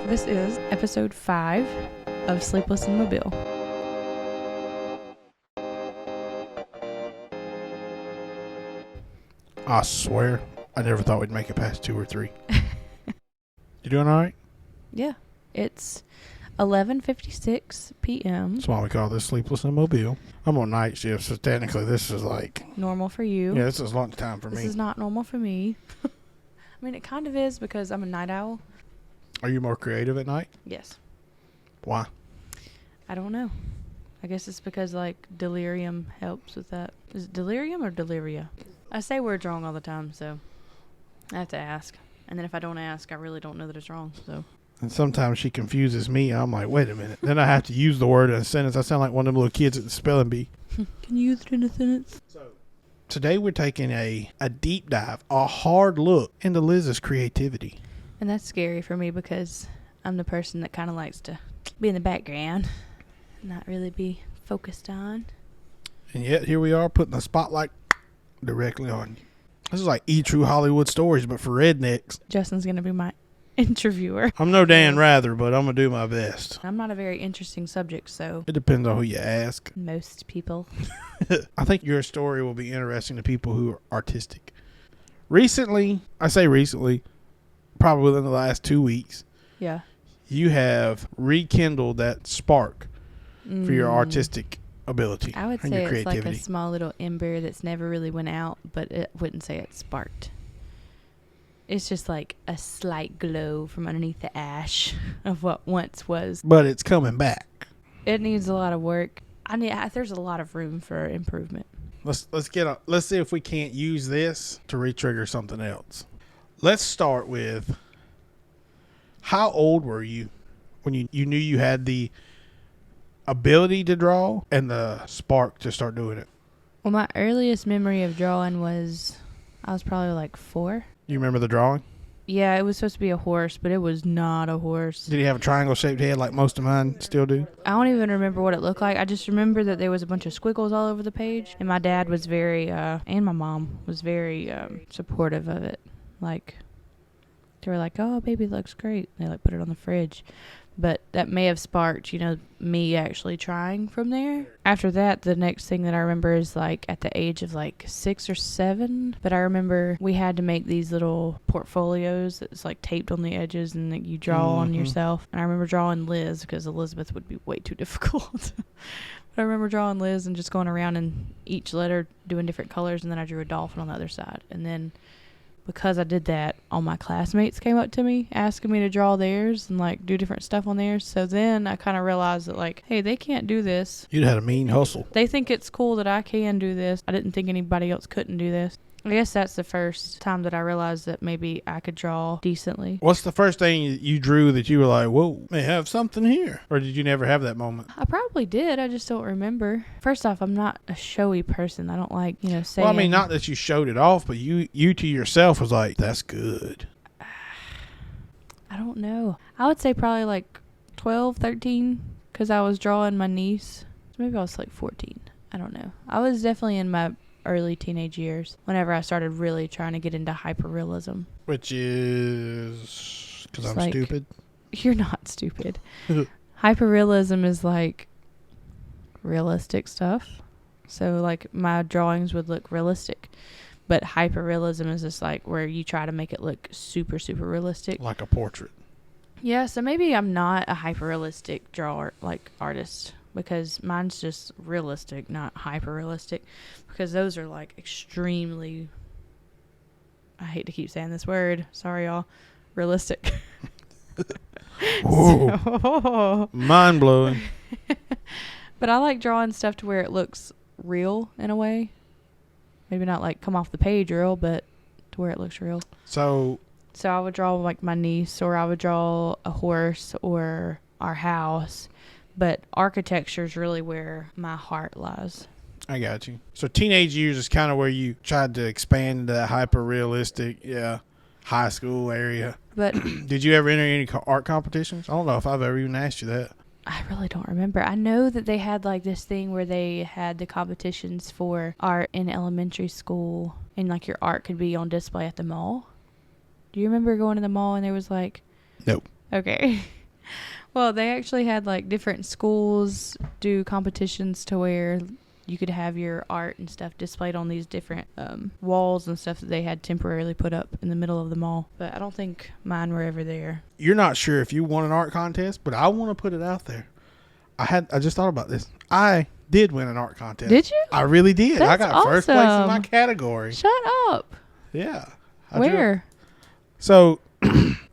This is episode 5 of Sleepless in Mobile. I swear, I never thought we'd make it past 2 or 3. You doing all right? Yeah, it's 11:56 p.m. That's why we call this Sleepless in Mobile. I'm on night shift, so technically this is like... Normal for you. Yeah, this is lunchtime for me. This is not normal for me. I mean, it kind of is because I'm a night owl. Are you more creative at night? Yes. Why? I don't know. I guess it's because, like, delirium helps with that. Is it delirium or deliria? I say words wrong all the time, so I have to ask. And then if I don't ask, I really don't know that it's wrong, so... And sometimes she confuses me. I'm like, wait a minute. Then I have to use the word in a sentence. I sound like one of them little kids at the spelling bee. Can you use it in a sentence? So today we're taking a deep dive, a hard look into Liz's creativity. And that's scary for me because I'm the person that kind of likes to be in the background, not really be focused on. And yet here we are putting the spotlight directly on you. This is like True Hollywood Stories, but for rednecks. Justin's going to be my interviewer. I'm no Dan Rather, but I'm going to do my best. I'm not a very interesting subject, so... It depends on who you ask. Most people. I think your story will be interesting to people who are artistic. Recently, I say recently, probably within the last 2 weeks, Yeah. you have rekindled that spark for your artistic ability. I would and say your it's creativity. like a small little ember that's never really went out, but it wouldn't say it sparked. It's just like a slight glow from underneath the ash of what once was. But it's coming back. It needs a lot of work. There's a lot of room for improvement. Let's see if we can't use this to re-trigger something else. Let's start with, how old were you when you knew you had the ability to draw and the spark to start doing it? Well, my earliest memory of drawing was, I was probably like 4. You remember the drawing? Yeah, it was supposed to be a horse, but it was not a horse. Did he have a triangle-shaped head like most of mine still do? I don't even remember what it looked like. I just remember that there was a bunch of squiggles all over the page. And my dad was very, and my mom was very supportive of it. Like, they were like, oh, baby, it looks great. And they, like, put it on the fridge. But that may have sparked, me actually trying from there. After that, the next thing that I remember is, like, at the age of, like, 6 or 7. But I remember we had to make these little portfolios that's, like, taped on the edges and that you draw on yourself. And I remember drawing Liz because Elizabeth would be way too difficult. But I remember drawing Liz and just going around and each letter doing different colors. And then I drew a dolphin on the other side. And then... because I did that, all my classmates came up to me asking me to draw theirs and, like, do different stuff on theirs. So then I kind of realized that, like, hey, they can't do this. You'd had a mean hustle. They think it's cool that I can do this. I didn't think anybody else couldn't do this. I guess that's the first time that I realized that maybe I could draw decently. What's the first thing you drew that you were like, whoa, may have something here? Or did you never have that moment? I probably did. I just don't remember. First off, I'm not a showy person. I don't like, saying... Well, I mean, not that you showed it off, but you to yourself was like, that's good. I don't know. I would say probably like 12, 13, because I was drawing my niece. So maybe I was like 14. I don't know. I was definitely in my early teenage years whenever I started really trying to get into hyperrealism. Which is because I'm like, stupid. You're not stupid. Hyperrealism is like realistic stuff. So like my drawings would look realistic. But hyperrealism is just like where you try to make it look super, super realistic. Like a portrait. Yeah, so maybe I'm not a hyperrealistic drawer, like artist. Because mine's just realistic, not hyper-realistic. Because those are, like, extremely... I hate to keep saying this word. Sorry, y'all. Realistic. Whoa. Mind-blowing. But I like drawing stuff to where it looks real, in a way. Maybe not, like, come off the page real, but to where it looks real. So I would draw, like, my niece, or I would draw a horse, or our house. But architecture is really where my heart lies. I got you. So teenage years is kind of where you tried to expand into that hyper-realistic, high school area. But did you ever enter any art competitions? I don't know if I've ever even asked you that. I really don't remember. I know that they had like this thing where they had the competitions for art in elementary school. And like your art could be on display at the mall. Do you remember going to the mall and there was like... Nope. Okay. Well, they actually had like different schools do competitions to where you could have your art and stuff displayed on these different walls and stuff that they had temporarily put up in the middle of the mall. But I don't think mine were ever there. You're not sure if you won an art contest, but I want to put it out there. I just thought about this. I did win an art contest. Did you? I really did. I That's got first place in my awesome. category. Shut up. Yeah. Where? So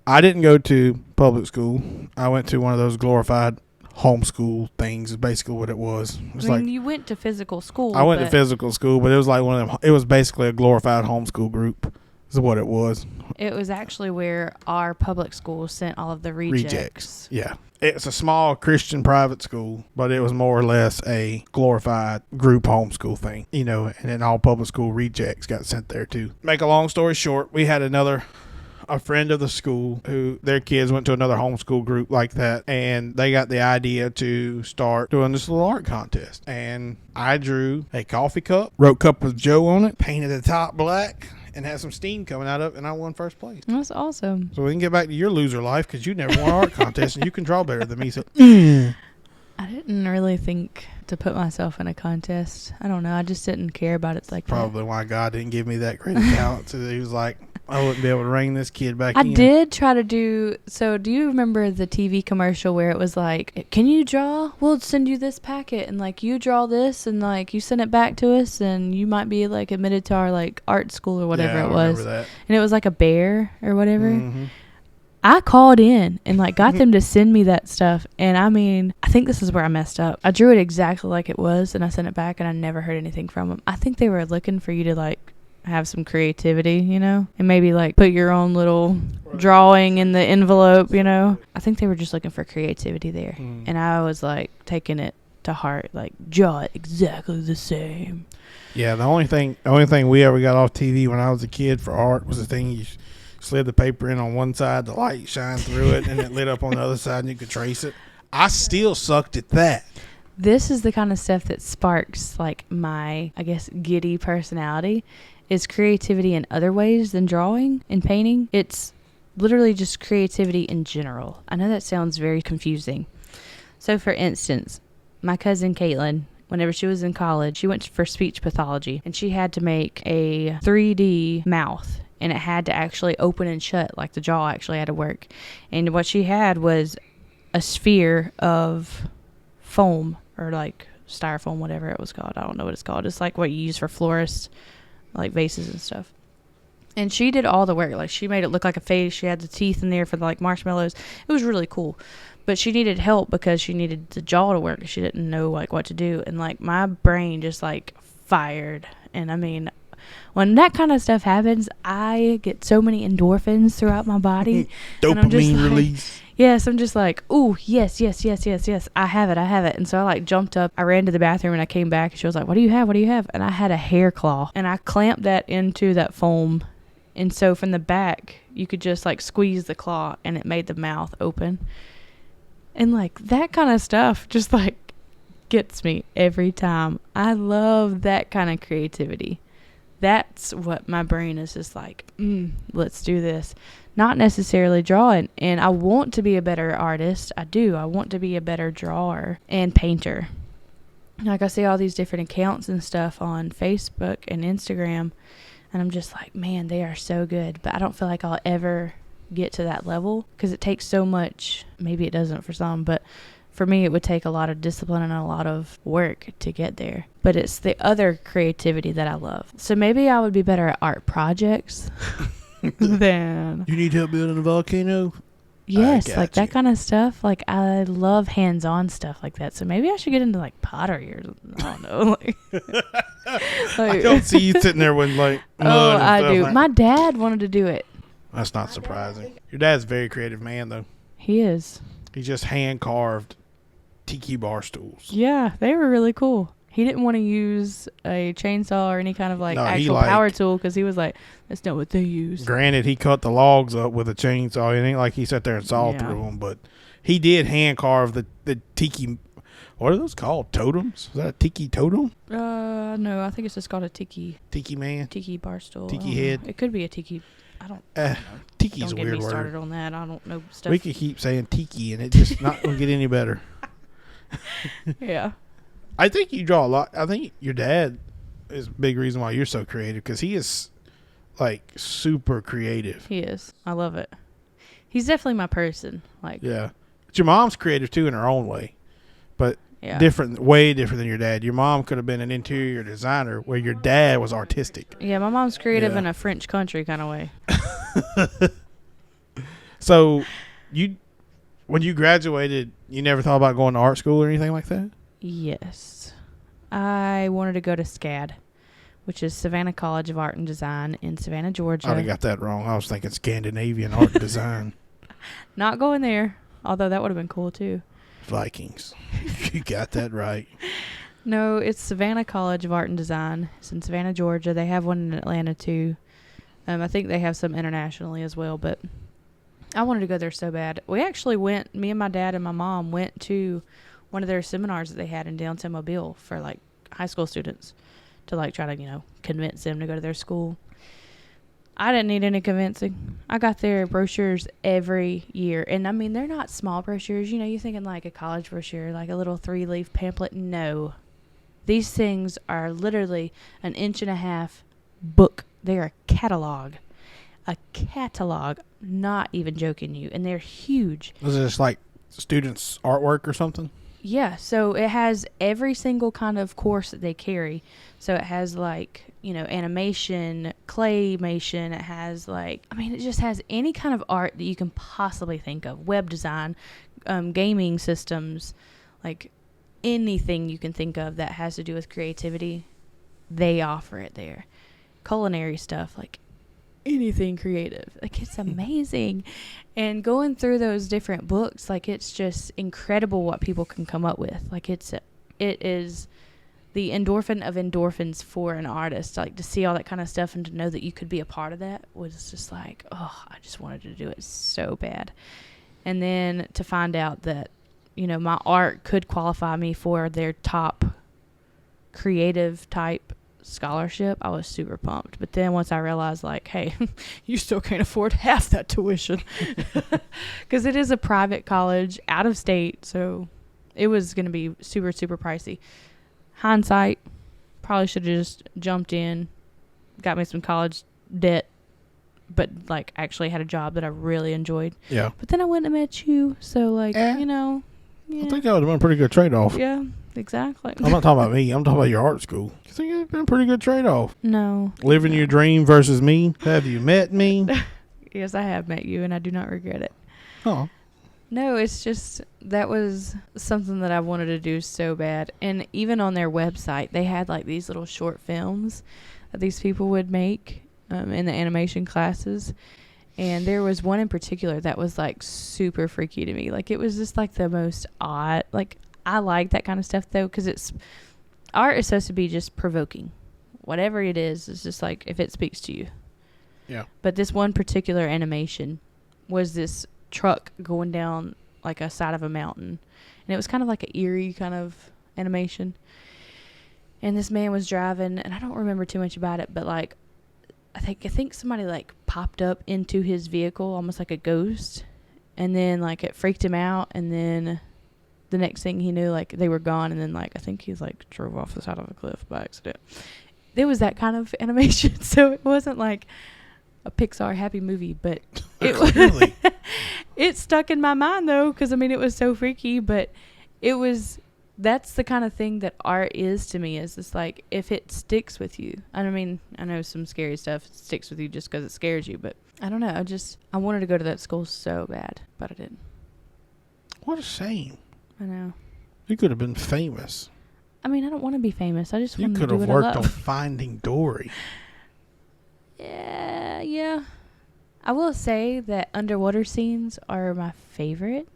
I didn't go to public school. I went to one of those glorified homeschool things is basically what it was. It was I mean, you went to physical school. I went to physical school, but it was like one of them. It was basically a glorified homeschool group is what it was. It was actually where our public school sent all of the rejects. Yeah. It's a small Christian private school, but it was more or less a glorified group homeschool thing, you know, and then all public school rejects got sent there too. Make a long story short, we had a friend of the school who their kids went to another homeschool group like that, and they got the idea to start doing this little art contest. And I drew a coffee cup, wrote Cup with Joe on it, painted the top black, and had some steam coming out of it, and I won first place. That's awesome. So we can get back to your loser life because you never won an art contest and you can draw better than me. So I didn't really think to put myself in a contest. I don't know. I just didn't care about it like probably why God didn't give me that great talent. So he was like, I wouldn't be able to rein this kid back in. I did try to do. So do you remember the TV commercial where it was like, can you draw? We'll send you this packet and like you draw this and like you send it back to us and you might be like admitted to our like art school or whatever it was. I remember that. And it was like a bear or whatever. Mm-hmm. I called in and like got them to send me that stuff. And I mean, I think this is where I messed up. I drew it exactly like it was and I sent it back and I never heard anything from them. I think they were looking for you to like have some creativity, you know, and maybe like put your own little drawing in the envelope, you know. I think they were just looking for creativity there. And I was like taking it to heart, like draw it exactly the same. Yeah, the only thing we ever got off TV when I was a kid for art was the thing you slid the paper in on one side, the light shined through it, and it lit up on the other side, and you could trace it. I still sucked at that. This is the kind of stuff that sparks like my, I guess, giddy personality. Is creativity in other ways than drawing and painting. It's literally just creativity in general. I know that sounds very confusing. So for instance, my cousin Caitlin, whenever she was in college, she went for speech pathology and she had to make a 3D mouth and it had to actually open and shut, like the jaw actually had to work. And what she had was a sphere of foam or like styrofoam, whatever it was called. I don't know what it's called. It's like what you use for florists, like vases and stuff. And she did all the work. Like she made it look like a face. She had the teeth in there for the like marshmallows. It was really cool. But she needed help because she needed the jaw to work. She didn't know like what to do. And like my brain just like fired. And I mean, when that kind of stuff happens, I get so many endorphins throughout my body. Dopamine release. Yes, I'm just like, ooh, yes. I have it. And so I like jumped up. I ran to the bathroom and I came back and she was like, what do you have? And I had a hair claw and I clamped that into that foam. And so from the back, you could just like squeeze the claw and it made the mouth open. And like that kind of stuff just like gets me every time. I love that kind of creativity. That's what my brain is just like, let's do this. Not necessarily drawing. And I want to be a better artist. I do. I want to be a better drawer and painter. Like I see all these different accounts and stuff on Facebook and Instagram. And I'm just like, man, they are so good. But I don't feel like I'll ever get to that level because it takes so much. Maybe it doesn't for some, but for me, it would take a lot of discipline and a lot of work to get there. But it's the other creativity that I love. So maybe I would be better at art projects than... You need help building a volcano? Yes, like that kind of stuff. Like I love hands-on stuff like that. So maybe I should get into like pottery or I don't know. I don't see you sitting there with like mud and I stuff do. like. My dad wanted to do it. That's not surprising. Your dad's a very creative man, though. He is. He just hand-carved tiki bar stools. Yeah, they were really cool. He didn't want to use a chainsaw or any kind of like actual power tool because he was like, that's not what they use. Granted, he cut the logs up with a chainsaw. It ain't like he sat there and saw through them, but he did hand carve the tiki. What are those called? Totems? Is that a tiki totem? No, I think it's just called a tiki. Tiki man? Tiki bar stool. Tiki head? It could be a tiki. I don't know. Tiki's Don't a get weird me word. started on that. I don't know stuff. We could keep saying tiki, and it's just not going to get any better. Yeah. I think you draw a lot. I think your dad is a big reason why you're so creative, because he is like super creative. He is. I love it. He's definitely my person. Like, Yeah. But your mom's creative too in her own way, but yeah. way different than your dad. Your mom could have been an interior designer, where your dad was artistic. Yeah, my mom's creative Yeah. in a French country kind of way. So, when you graduated, you never thought about going to art school or anything like that? Yes. I wanted to go to SCAD, which is Savannah College of Art and Design in Savannah, Georgia. I got that wrong. I was thinking Scandinavian art and design. Not going there, although that would have been cool too. Vikings. You got that right. No, it's Savannah College of Art and Design. It's in Savannah, Georgia. They have one in Atlanta too. I think they have some internationally as well, but I wanted to go there so bad. We actually went, me and my dad and my mom went to one of their seminars that they had in downtown Mobile for like high school students to like try to, convince them to go to their school. I didn't need any convincing. I got their brochures every year. And I mean, they're not small brochures. You're thinking like a college brochure, like a little 3-leaf pamphlet. No. These things are literally 1.5-inch book. They're a catalog. A catalog. Not even joking you. And they're huge. Was it just like students' artwork or something? Yeah, so it has every single kind of course that they carry. So it has like, animation, claymation. It has it just has any kind of art that you can possibly think of. Web design, gaming systems, like anything you can think of that has to do with creativity, they offer it there. Culinary stuff, like anything creative. Like, it's amazing. And going through those different books, like, it's just incredible what people can come up with. Like, it is the endorphin of endorphins for an artist. Like, to see all that kind of stuff and to know that you could be a part of that was just like, oh, I just wanted to do it so bad. And then to find out that, my art could qualify me for their top creative type scholarship, I was super pumped. But then once I realized, like, hey, you still can't afford half that tuition, because it is a private college out of state, so it was going to be super, super pricey. Hindsight, probably should have just jumped in, got me some college debt, but like actually had a job that I really enjoyed. Yeah. But then I went and met you, so like, Yeah. Yeah. I think that would have been a pretty good trade-off. Yeah, exactly. I'm not talking about me. I'm talking about your art school. I think it would have been a pretty good trade-off. No. Living your dream versus me. Have you met me? Yes, I have met you, and I do not regret it. Oh. No, it's just that was something that I wanted to do so bad. And even on their website, they had like these little short films that these people would make in the animation classes. And there was one in particular that was like super freaky to me. Like, it was just like the most odd. Like, I like that kind of stuff though, because art is supposed to be just provoking. Whatever it is, it's just like if it speaks to you. Yeah. But this one particular animation was this truck going down like a side of a mountain, and it was kind of like an eerie kind of animation. And this man was driving, and I don't remember too much about it, but like I think somebody like popped up into his vehicle almost like a ghost, and then like it freaked him out, and then the next thing he knew, like they were gone, and then like I think he's like drove off the side of a cliff by accident. There was that kind of animation, so it wasn't like a Pixar happy movie, but it was it stuck in my mind though, because I mean it was so freaky, but that's the kind of thing that art is to me. Is it's like if it sticks with you. I mean, I know some scary stuff sticks with you just because it scares you, but I don't know. I wanted to go to that school so bad, but I didn't. What a shame. I know. You could have been famous. I mean, I don't want to be famous. I just want to do You what could have worked I on love. Finding Dory. Yeah. I will say that underwater scenes are my favorite.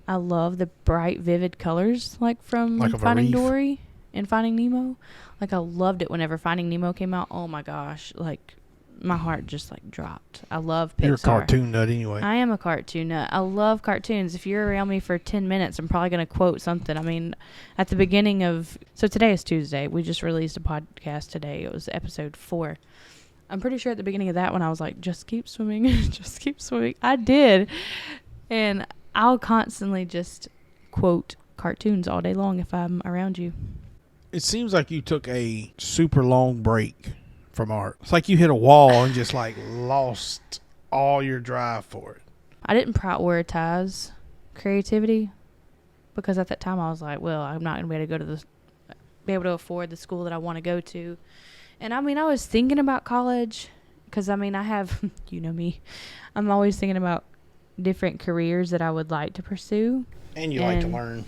I love the bright, vivid colors, like from Like of a Finding reef. Dory and Finding Nemo. Like, I loved it whenever Finding Nemo came out. Oh my gosh, like my heart just like dropped. I love Pixar. You're a cartoon nut anyway. I am a cartoon nut. I love cartoons. If you're around me for 10 minutes, I'm probably going to quote something. I mean, at the beginning of... So today is Tuesday. We just released a podcast today. It was episode 4. I'm pretty sure at the beginning of that one I was like, just keep swimming, just keep swimming. I did. And I'll constantly just quote cartoons all day long if I'm around you. It seems like you took a super long break from art. It's like you hit a wall and just like lost all your drive for it. I didn't prioritize creativity because at that time I was like, well, I'm not going to be able to afford the school that I want to go to. And I mean, I was thinking about college because I mean, I have, you know me, I'm always thinking about different careers that I would like to pursue. And you like to learn.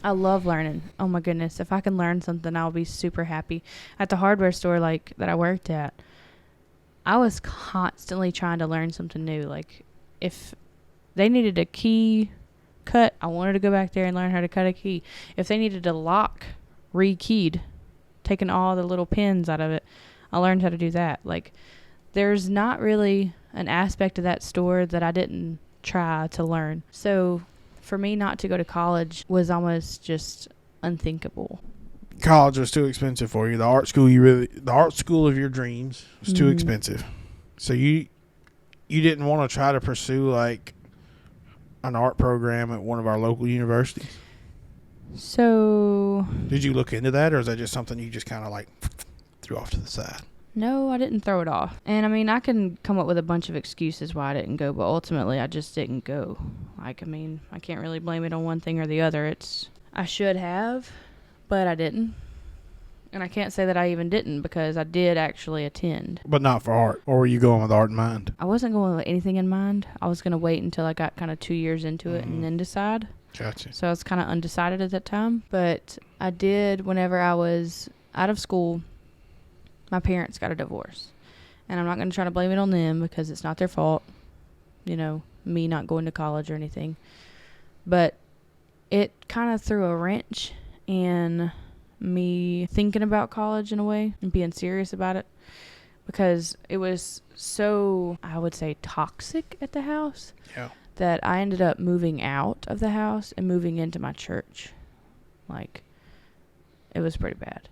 I love learning. Oh my goodness. If I can learn something, I'll be super happy. At the hardware store like that I worked at, I was constantly trying to learn something new. Like if they needed a key cut, I wanted to go back there and learn how to cut a key. If they needed a lock rekeyed, taking all the little pins out of it, I learned how to do that. Like there's not really an aspect of that store that I didn't try to learn. So for me not to go to college was almost just unthinkable. College was too expensive for you. The art school of your dreams was too expensive. So you didn't want to try to pursue like an art program at one of our local universities? So did you look into that, or is that just something you just kind of like threw off to the side? No, I didn't throw it off. And I mean, I can come up with a bunch of excuses why I didn't go, but ultimately I just didn't go. Like, I mean, I can't really blame it on one thing or the other. I should have, but I didn't. And I can't say that I even didn't because I did actually attend. But not for art. Or were you going with art in mind? I wasn't going with anything in mind. I was going to wait until I got kind of 2 years into it and then decide. Gotcha. So I was kind of undecided at that time. But I did, whenever I was out of school, my parents got a divorce. And I'm not going to try to blame it on them because it's not their fault. You know, me not going to college or anything. But it kind of threw a wrench in me thinking about college in a way and being serious about it. Because it was so, I would say, toxic at the house. Yeah. That I ended up moving out of the house and moving into my church. Like, it was pretty bad.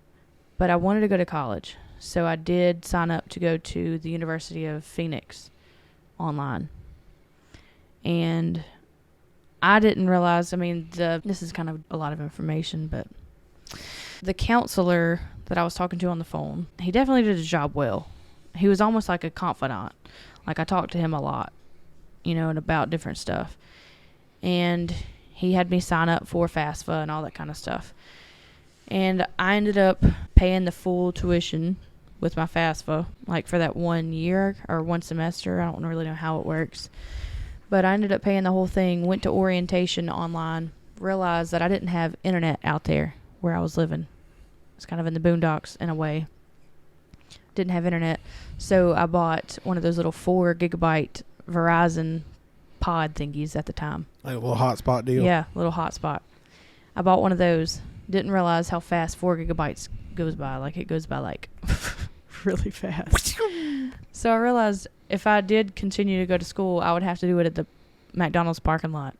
But I wanted to go to college. So I did sign up to go to the University of Phoenix online. And I didn't realize, I mean, this is kind of a lot of information, but the counselor that I was talking to on the phone, he definitely did his job well. He was almost like a confidant. Like, I talked to him a lot, you know, and about different stuff. And he had me sign up for FAFSA and all that kind of stuff. And I ended up paying the full tuition with my FAFSA, like for that 1 year or one semester. I don't really know how it works. But I ended up paying the whole thing, went to orientation online, realized that I didn't have internet out there where I was living. It's kind of in the boondocks in a way. Didn't have internet. So I bought one of those little 4 gigabyte Verizon pod thingies at the time. Like a little hotspot deal? Yeah, little hotspot. I bought one of those. Didn't realize how fast 4 gigabytes goes by. Like, it goes by like really fast. So I realized if I did continue to go to school, I would have to do it at the McDonald's parking lot.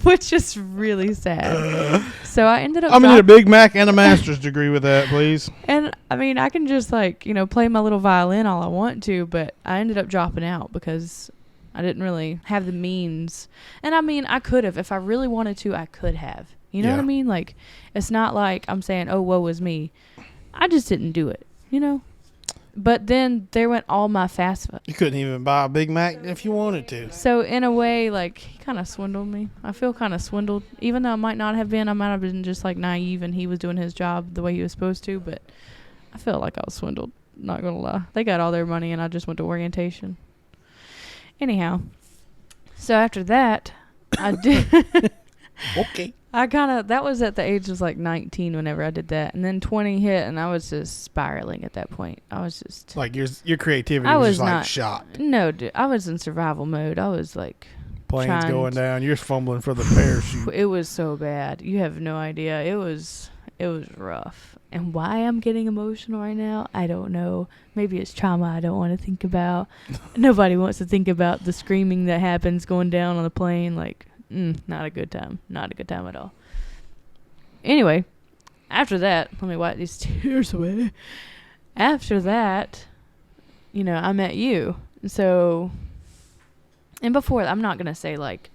Which is really sad. So I ended up... I'm going to need a Big Mac and a master's degree with that, please. And, I mean, I can just, like, you know, play my little violin all I want to, but I ended up dropping out because I didn't really have the means. And, I mean, I could have. If I really wanted to, I could have. You know what I mean? Like, it's not like I'm saying, oh, woe is me. I just didn't do it, you know? But then there went all my FAFSA. You couldn't even buy a Big Mac if you wanted to. So in a way, like, he kind of swindled me. I feel kind of swindled. Even though I might not have been. I might have been just, like, naive and he was doing his job the way he was supposed to. But I felt like I was swindled. Not going to lie. They got all their money and I just went to orientation. Anyhow. So after that, I did... Okay. That was at the age of like 19 whenever I did that. And then 20 hit and I was just spiraling at that point. I was just... Like your creativity was just like shot. No, dude. I was in survival mode. I was like... Planes going down. You're fumbling for the parachute. It was so bad. You have no idea. It was rough. And why I'm getting emotional right now, I don't know. Maybe it's trauma I don't want to think about. Nobody wants to think about the screaming that happens going down on the plane. Like... not a good time. Not a good time at all. Anyway, after that, let me wipe these tears away. after that, I met you. So, and before, I'm not going to say like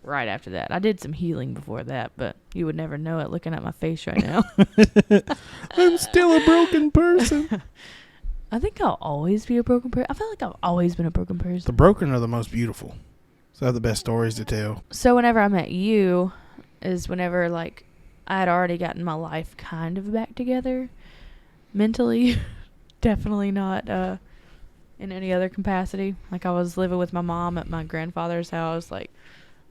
right after that. I did some healing before that, but you would never know it looking at my face right now. I'm still a broken person. I think I'll always be a broken person. I feel like I've always been a broken person. The broken are the most beautiful. So they have the best stories to tell. So whenever I met you is whenever like I had already gotten my life kind of back together mentally. Definitely not in any other capacity. Like I was living with my mom at my grandfather's house. Like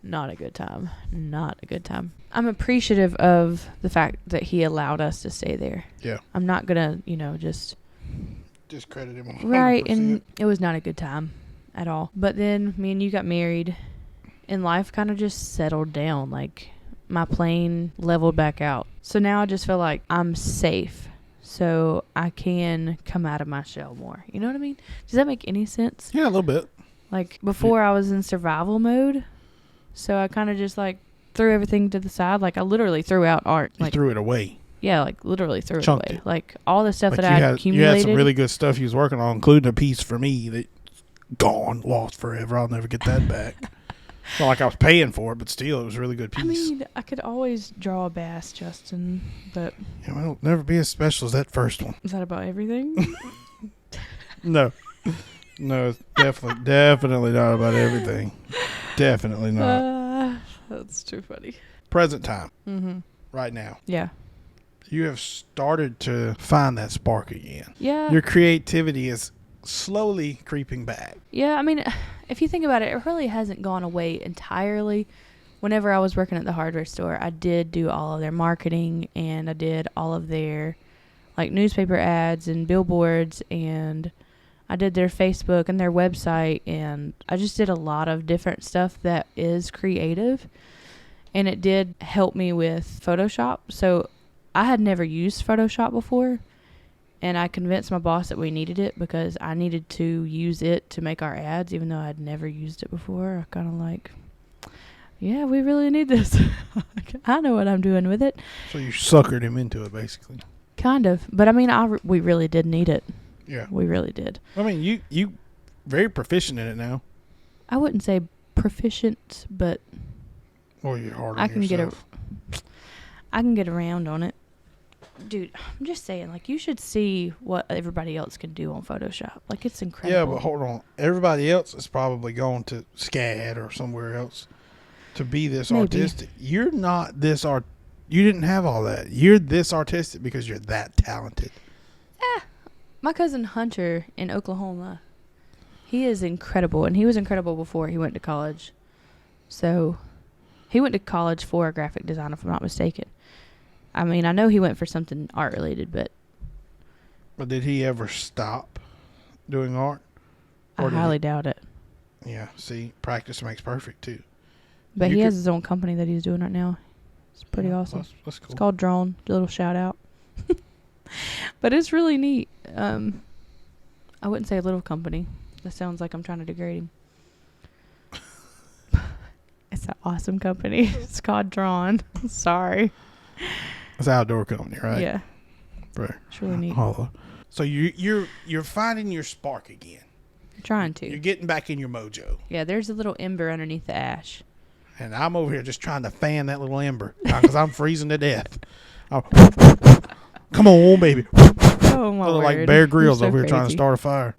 not a good time. Not a good time. I'm appreciative of the fact that he allowed us to stay there. Yeah. I'm not going to, just discredit him 100%. Right, and it was not a good time at all. But then me and you got married, and life kind of just settled down. Like, my plane leveled back out. So now I just feel like I'm safe, so I can come out of my shell more. You know what I mean? Does that make any sense? Yeah, a little bit. Like, before I was in survival mode, so I kind of just, like, threw everything to the side. Like, I literally threw out art. You Like, threw it away. yeah, like, literally threw it Chunked away. it. Like, all the stuff Like that I had accumulated. You had some really good stuff you was working on, including a piece for me that gone, lost forever. I'll never get that back. Not like I was paying for it, but still, it was a really good piece. I mean, I could always draw a bass, Justin, but... Yeah, well, it'll never be as special as that first one. Is that about everything? No. No, it's definitely not about everything. Definitely not. That's too funny. Present time. Mm-hmm. Right now. Yeah. You have started to find that spark again. Yeah. Your creativity is slowly creeping back. Yeah, I mean, if you think about it, it really hasn't gone away entirely. Whenever I was working at the hardware store, I did do all of their marketing, and I did all of their, like, newspaper ads and billboards, and I did their Facebook and their website, and I just did a lot of different stuff that is creative, and it did help me with Photoshop. So I had never used Photoshop before, and I convinced my boss that we needed it because I needed to use it to make our ads, even though I'd never used it before. I kind of like, yeah, we really need this. I know what I'm doing with it. So you suckered him into it, basically. Kind of. But, I mean, we really did need it. Yeah. We really did. I mean, you very proficient in it now. I wouldn't say proficient, but Or you're hard on I can yourself. I can get around on it. Dude, I'm just saying, like, you should see what everybody else can do on Photoshop. Like, it's incredible. Yeah, but hold on. Everybody else is probably going to SCAD or somewhere else to be this Maybe. artistic. You're not this art. You didn't have all that. You're this artistic because you're that talented. My cousin Hunter in Oklahoma, he is incredible, and he was incredible before he went to college. So, he went to college for graphic design, if I'm not mistaken. I mean, I know he went for something art-related, but... But did he ever stop doing art? I highly doubt it. Yeah, see, practice makes perfect, too. But he has his own company that he's doing right now. It's pretty awesome. That's cool. It's called Drone. A little shout-out. But it's really neat. I wouldn't say a little company. That sounds like I'm trying to degrade him. It's an awesome company. It's called Drawn. Sorry. It's an outdoor company, right? Yeah. Right. It's really neat. So you're finding your spark again. I'm trying to. You're getting back in your mojo. Yeah, there's a little ember underneath the ash. And I'm over here just trying to fan that little ember because I'm freezing to death. Come on, baby. Oh, my word. Like Bear Grylls You're so over here trying to crazy. start a fire.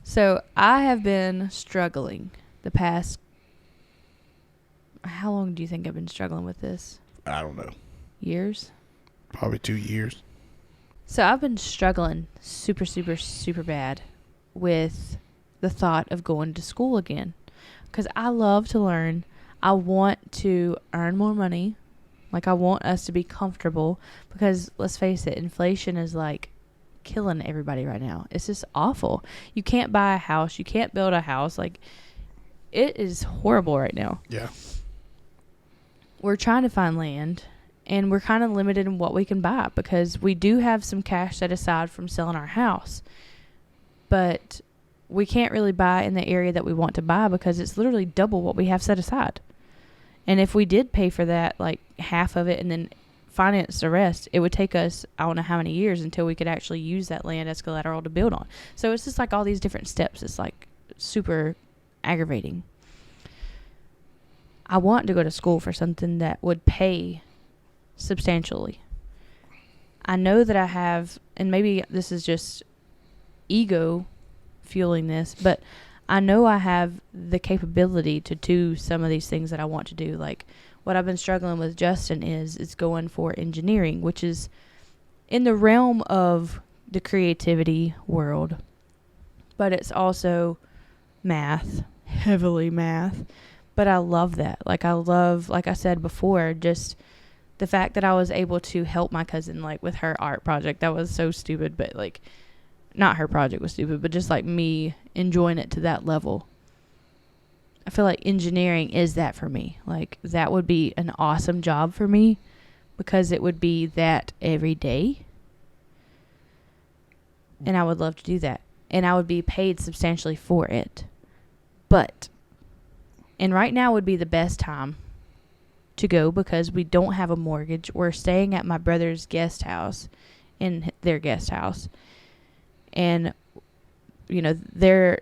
So, I have been struggling the past... How long do you think I've been struggling with this? I don't know. Years? Probably 2 years. So, I've been struggling super, super, super bad with the thought of going to school again. Because I love to learn. I want to earn more money. Like, I want us to be comfortable. Because, let's face it, inflation is, like, killing everybody right now. It's just awful. You can't buy a house. You can't build a house. Like, it is horrible right now. Yeah. We're trying to find land. And we're kind of limited in what we can buy. Because we do have some cash set aside from selling our house. But we can't really buy in the area that we want to buy. Because it's literally double what we have set aside. And if we did pay for that, like, half of it, and then finance the rest. It would take us, I don't know how many years until we could actually use that land as collateral to build on. So it's just like all these different steps. It's like super aggravating. I want to go to school for something that would pay substantially. I know that I have, and maybe this is just ego fueling this, but I know I have the capability to do some of these things that I want to do. Like what I've been struggling with Justin is going for engineering, which is in the realm of the creativity world, but it's also math, heavily math. But I love that. Like I love, like I said before, just the fact that I was able to help my cousin like with her art project. That was so stupid, but like not her project was stupid, but just like me enjoying it to that level. I feel like engineering is that for me. Like that would be an awesome job for me because it would be that every day. And I would love to do that. And I would be paid substantially for it. And right now would be the best time to go because we don't have a mortgage. We're staying at my brother's guest house, in their guest house. And, you know, they're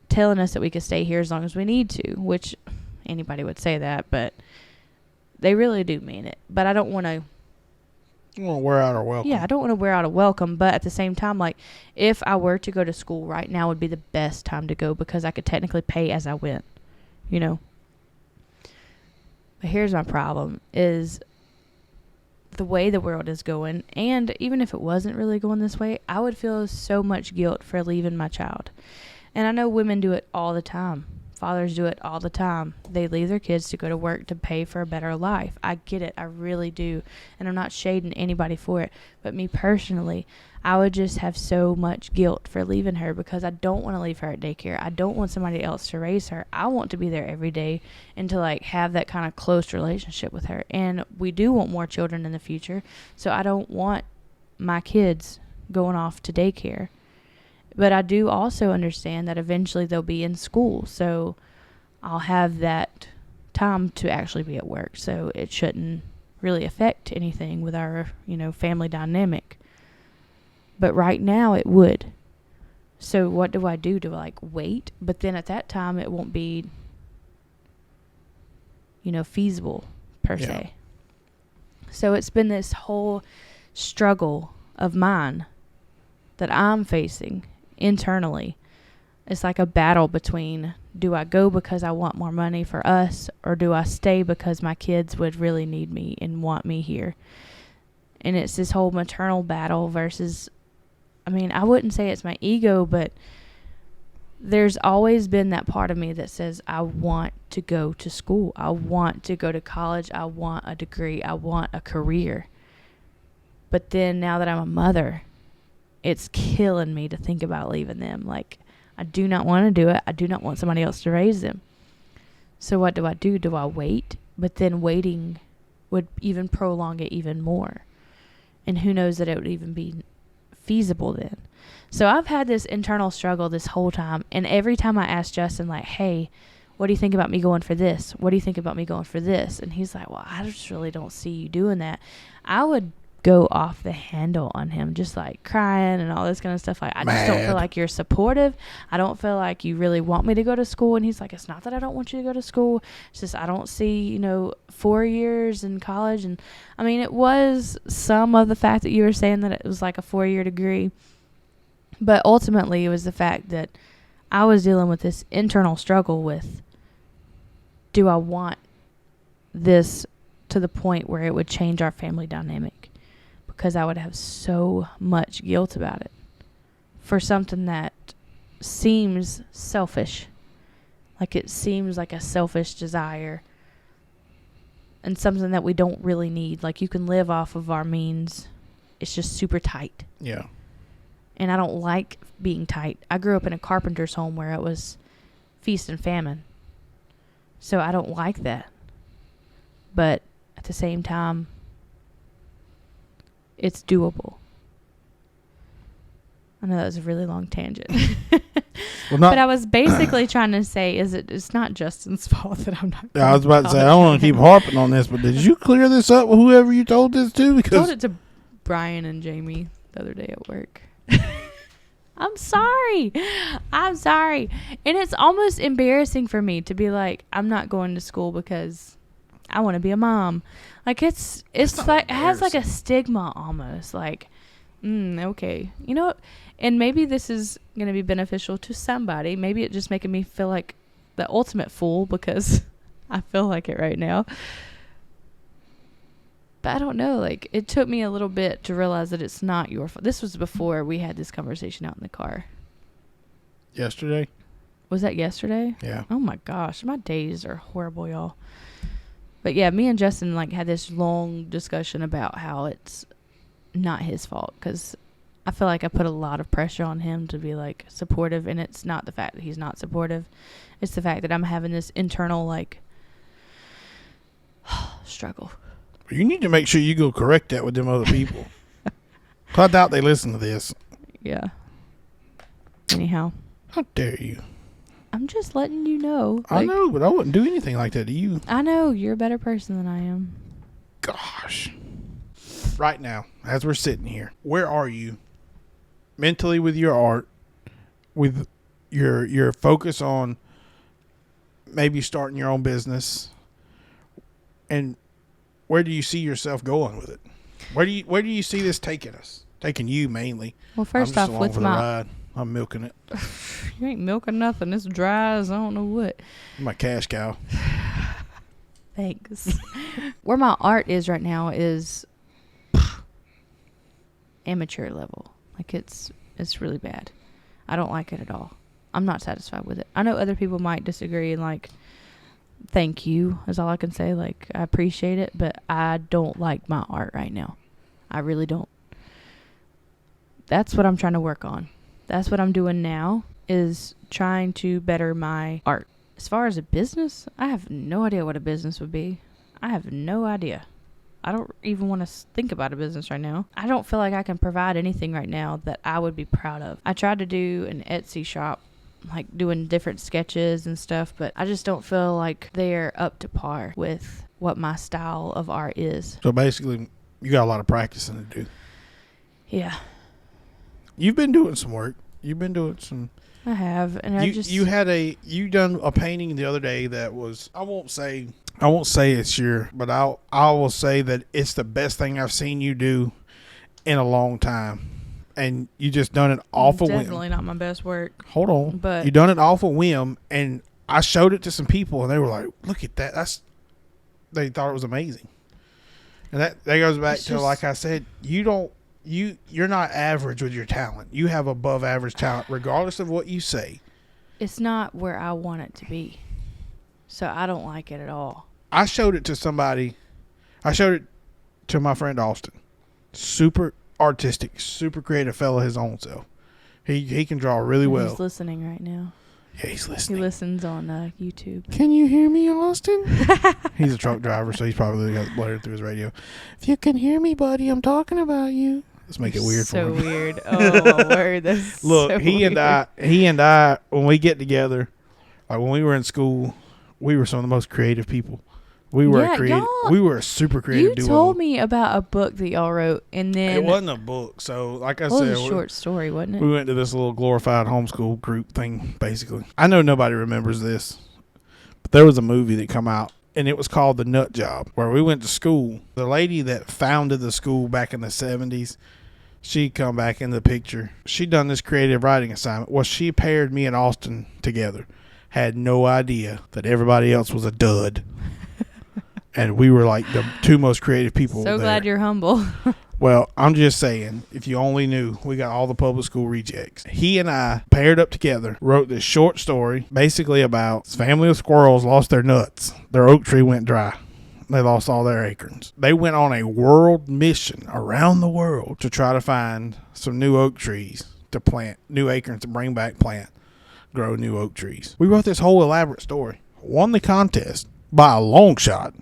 telling us that we could stay here as long as we need to, which anybody would say that, but they really do mean it. But I don't want to... You want to wear out our welcome. Yeah, I don't want to wear out a welcome, but at the same time, like, if I were to go to school right now would be the best time to go because I could technically pay as I went, you know. But here's my problem is the way the world is going, and even if it wasn't really going this way, I would feel so much guilt for leaving my child. And I know women do it all the time. Fathers do it all the time. They leave their kids to go to work to pay for a better life. I get it. I really do. And I'm not shading anybody for it. But me personally, I would just have so much guilt for leaving her because I don't want to leave her at daycare. I don't want somebody else to raise her. I want to be there every day and to like have that kind of close relationship with her. And we do want more children in the future. So I don't want my kids going off to daycare. But I do also understand that eventually they'll be in school. So I'll have that time to actually be at work. So it shouldn't really affect anything with our, you know, family dynamic. But right now it would. So what do? Do I like wait? But then at that time it won't be, you know, feasible per se. So it's been this whole struggle of mine that I'm facing internally. It's like a battle between, do I go because I want more money for us, or do I stay because my kids would really need me and want me here? And it's this whole maternal battle versus, I mean, I wouldn't say it's my ego, but there's always been that part of me that says I want to go to school. I want to go to college. I want a degree. I want a career. But then now that I'm a mother, it's killing me to think about leaving them. Like, I do not want to do it. I do not want somebody else to raise them. So what do? Do I wait? But then waiting would even prolong it even more. And who knows that it would even be feasible then. So I've had this internal struggle this whole time. And every time I ask Justin, like, hey, what do you think about me going for this? What do you think about me going for this? And he's like, well, I just really don't see you doing that. I would go off the handle on him, just like crying and all this kind of stuff. Like, I just don't feel like you're supportive. I don't feel like you really want me to go to school. And he's like, it's not that I don't want you to go to school. It's just I don't see, 4 years in college. And I mean, it was some of the fact that you were saying that it was like a 4-year degree. But ultimately, it was the fact that I was dealing with this internal struggle with, do I want this to the point where it would change our family dynamic? Because I would have so much guilt about it for something that seems selfish. Like, it seems like a selfish desire and something that we don't really need. Like, you can live off of our means. It's just super tight. Yeah. And I don't like being tight. I grew up in a carpenter's home where it was feast and famine. So I don't like that. But at the same time, it's doable. I know that was a really long tangent. Well, not. But I was basically trying to say, it's not Justin's fault that I'm not. I was about to say I don't want to keep harping on this, but did you clear this up with whoever you told this to? I Because told it to Brian and Jamie the other day at work. I'm sorry. And it's almost embarrassing for me to be like, I'm not going to school because I want to be a mom. Like it's like it has like a stigma almost. Like, okay, you know what? And maybe this is going to be beneficial to somebody. Maybe it just making me feel like the ultimate fool because I feel like it right now. But I don't know. Like, it took me a little bit to realize that it's not your fault. This was before we had this conversation out in the car. yesterday. Was that yesterday? Yeah. Oh, my gosh. My days are horrible, y'all. But, yeah, me and Justin, like, had this long discussion about how it's not his fault. Because I feel like I put a lot of pressure on him to be, like, supportive. And it's not the fact that he's not supportive. It's the fact that I'm having this internal, like, struggle. You need to make sure you go correct that with them other people. I doubt they listen to this. Yeah. Anyhow. How dare you? I'm just letting you know. I know, but I wouldn't do anything like that to you. I know. You're a better person than I am. Gosh. Right now, as we're sitting here, where are you mentally with your art, with your focus on maybe starting your own business, and where do you see yourself going with it? Where do you see this taking us? Taking you mainly. Well, first I'm just off, along with for the ride. I'm milking it. You ain't milking nothing. It's dry as I don't know what. I'm my cash cow. Thanks. Where my art is right now is amateur level. Like it's really bad. I don't like it at all. I'm not satisfied with it. I know other people might disagree and like, thank you is all I can say. Like, I appreciate it, but I don't like my art right now. I really don't. That's what I'm trying to work on. That's what I'm doing now, is trying to better my art. As far as a business, I have no idea what a business would be. I have no idea. I don't even want to think about a business right now. I don't feel like I can provide anything right now that I would be proud of. I tried to do an Etsy shop, like doing different sketches and stuff, but I just don't feel like they're up to par with what my style of art is. So basically, you got a lot of practicing to do. Yeah. You've been doing some work. You've been doing some. I have, and you done a painting the other day that was, I won't say it's but I will say that it's the best thing I've seen you do in a long time. And you just done it off a whim. Definitely not my best work. Hold on. But you done it off a whim, and I showed it to some people, and they were like, look at that. They thought it was amazing. And that goes back to, like I said, you're not average with your talent. You have above average talent, regardless of what you say. It's not where I want it to be. So I don't like it at all. I showed it to somebody. I showed it to my friend Austin. Super artistic, super creative fellow his own self. He can draw really well. He's listening right now. Yeah, he's listening. He listens on YouTube. Can you hear me, Austin? He's a truck driver, so he's probably got blared through his radio. If you can hear me, buddy, I'm talking about you. Let's make it weird for him. So weird. Oh, my word. That's Look, so he weird. and I, when we get together, like when we were in school, we were some of the most creative people. We were we were a super creative duo. You told me about a book that y'all wrote, and then it wasn't a book. So, like I said, it was a short story, wasn't it? We went to this little glorified homeschool group thing, basically. I know nobody remembers this, but there was a movie that come out, and it was called The Nut Job, where we went to school. The lady that founded the school back in the 70s, she come back in the picture. She done this creative writing assignment. Well, she paired me and Austin together. Had no idea that everybody else was a dud. And we were like the two most creative people So there. glad you're humble. Well, I'm just saying, if you only knew, we got all the public school rejects. He and I paired up together, wrote this short story, basically about this family of squirrels lost their nuts. Their oak tree went dry. They lost all their acorns. They went on a world mission around the world to try to find some new oak trees to plant, new acorns to bring back, grow new oak trees. We wrote this whole elaborate story. Won the contest by a long shot.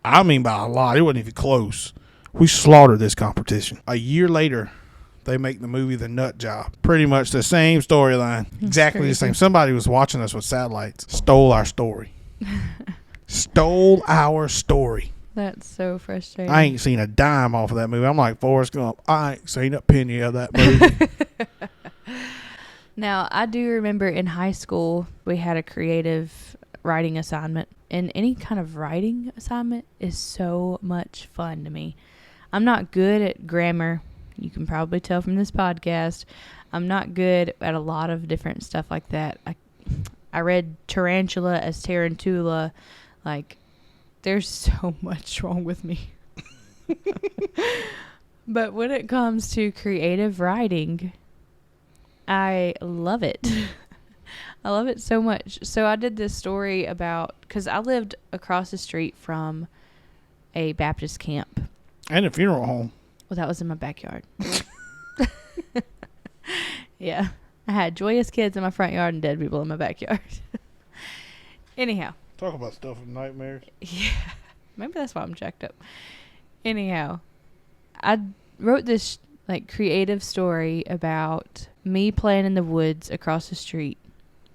I mean by a lot. It wasn't even close. We slaughtered this competition. A year later, they make the movie The Nut Job. Pretty much the same storyline. Exactly the same. Somebody was watching us with satellites. Stole our story. Stole our story. That's so frustrating. I ain't seen a dime off of that movie. I'm like Forrest Gump. I ain't seen a penny of that movie. Now, I do remember in high school, we had a creative writing assignment. And any kind of writing assignment is so much fun to me. I'm not good at grammar. You can probably tell from this podcast. I'm not good at a lot of different stuff like that. I read tarantula as tarantula. Like, there's so much wrong with me. But when it comes to creative writing, I love it. I love it so much. So I did this story about, because I lived across the street from a Baptist camp. And a funeral home. Well, that was in my backyard. Yeah. I had joyous kids in my front yard and dead people in my backyard. Anyhow. Talk about stuff with nightmares. Yeah. Maybe that's why I'm jacked up. Anyhow. I wrote this creative story about me playing in the woods across the street.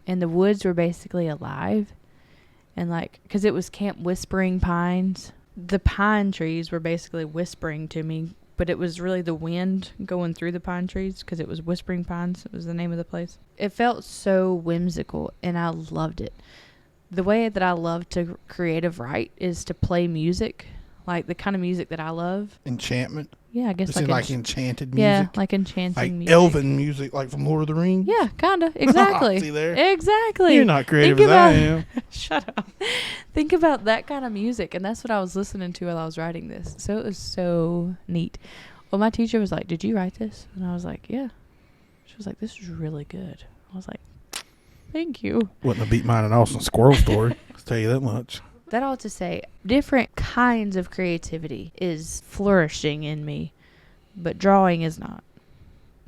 And the woods were basically alive. And because it was Camp Whispering Pines. The pine trees were basically whispering to me, but it was really the wind going through the pine trees because it was Whispering Pines. It was the name of the place. It felt so whimsical, and I loved it. The way that I love to creative write is to play music, like the kind of music that I love. Enchantment? Yeah, I guess like enchanted music? Yeah, like enchanting like music. Elven music, like from Lord of the Rings? Yeah, kind of. Exactly. See there? Exactly. You're not creative as I am. Shut up. Think about that kind of music, and that's what I was listening to while I was writing this. So it was so neat. Well, my teacher was like, "Did you write this?" And I was like, "Yeah." She was like, "This is really good." I was like, "Thank you." Wouldn't have beat mine an awesome squirrel story. I'll tell you that much. That all to say, different kinds of creativity is flourishing in me, but drawing is not.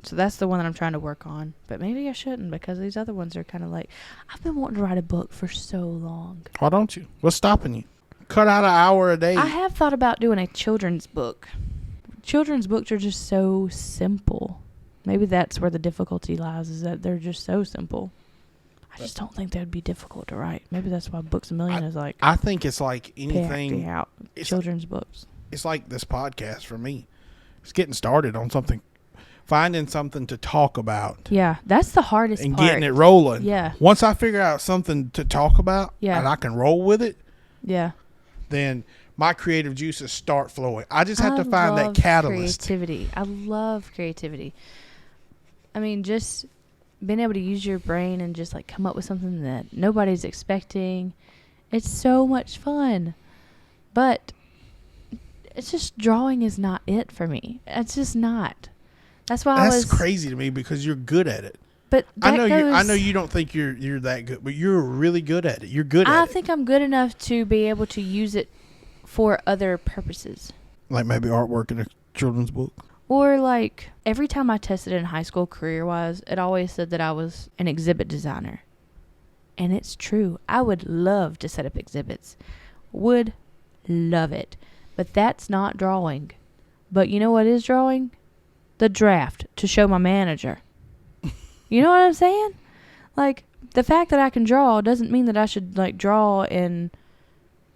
So that's the one that I'm trying to work on. But maybe I shouldn't, because these other ones are kind of I've been wanting to write a book for so long. Why don't you? What's stopping you? Cut out an hour a day. I have thought about doing a children's book. Children's books are just so simple. Maybe that's where the difficulty lies, is that they're just so simple. I just don't think they'd be difficult to write. Maybe that's why Books A Million is I think it's like anything. Out children's books. It's like this podcast for me. It's getting started on something. Finding something to talk about. Yeah, that's the hardest and part. Getting it rolling. Yeah. Once I figure out something to talk about and I can roll with it, yeah, then my creative juices start flowing. I just have to find that catalyst. Creativity. I love creativity. I mean, just being able to use your brain and just come up with something that nobody's expecting. It's so much fun. But it's just drawing is not it for me. It's just not. That's why That's crazy to me because you're good at it. But I know you don't think you're that good, but you're really good at it. You're good at it. I think I'm good enough to be able to use it for other purposes. Like maybe artwork in a children's book. Or every time I tested in high school career-wise, it always said that I was an exhibit designer. And it's true. I would love to set up exhibits. Would love it. But that's not drawing. But you know what is drawing? The draft to show my manager. You know what I'm saying? The fact that I can draw doesn't mean that I should draw and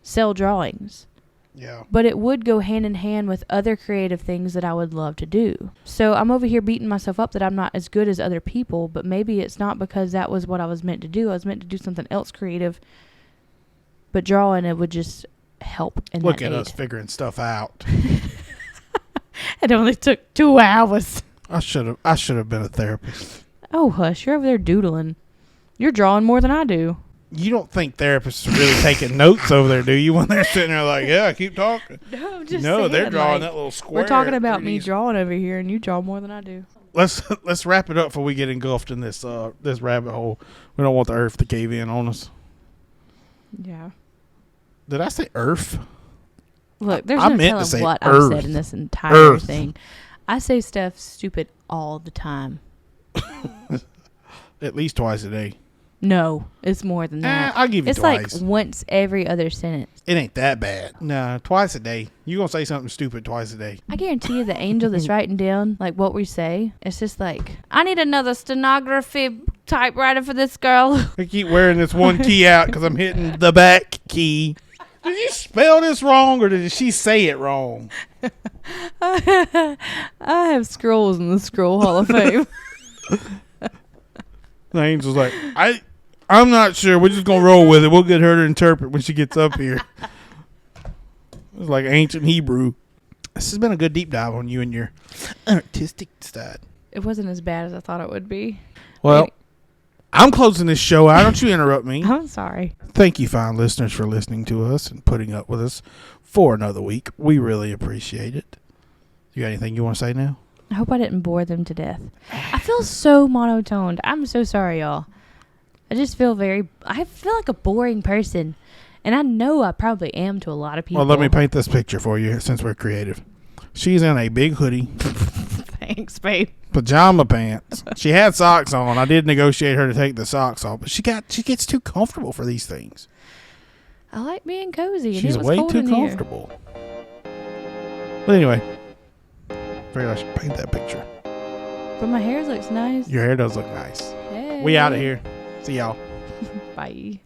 sell drawings. Yeah. But it would go hand in hand with other creative things that I would love to do. So I'm over here beating myself up that I'm not as good as other people, but maybe it's not because that was what I was meant to do. I was meant to do something else creative. But drawing, it would just help in Look that at aid. us figuring stuff out. It only took 2 hours. I should have been a therapist. Oh, hush. You're over there doodling. You're drawing more than I do. You don't think therapists are really taking notes over there, do you? When they're sitting there yeah, keep talking. No, I'm just No, saying, they're drawing that little square. We're talking about me drawing over here, and you draw more than I do. Let's wrap it up before we get engulfed in this rabbit hole. We don't want the earth to cave in on us. Yeah. Did I say earth? Look, there's I no meant to say telling what earth. I've said in this entire thing. I say stuff stupid all the time. At least twice a day. No, it's more than that. I'll give you it's twice. like once every other sentence. It ain't that bad. No, twice a day. You gonna say something stupid twice a day. I guarantee you the angel that's writing down like what we say, it's just like, I need another stenography typewriter for this girl. I keep wearing this one key out because I'm hitting the back key. Did you spell this wrong or did she say it wrong? I have scrolls in the Scroll Hall of Fame. The angel's like, I'm not sure. We're just going to roll with it. We'll get her to interpret when she gets up here. It's like ancient Hebrew. This has been a good deep dive on you and your artistic side. It wasn't as bad as I thought it would be. Well, I'm closing this show out. Don't you interrupt me. I'm sorry. Thank you, fine listeners, for listening to us and putting up with us for another week. We really appreciate it. You got anything you want to say now? I hope I didn't bore them to death. I feel so monotoned. I'm so sorry, y'all. I just feel I feel like a boring person. And I know I probably am to a lot of people. Well, let me paint this picture for you since we're creative. She's in a big hoodie. Thanks, babe. Pajama pants. She had socks on. I did negotiate her to take the socks off, but she gets too comfortable for these things. I like being cozy. She's it was way cold too in here. comfortable. But anyway, figured I should paint that picture. But my hair looks nice. Your hair does look nice. Hey. We out of here. See y'all. Bye.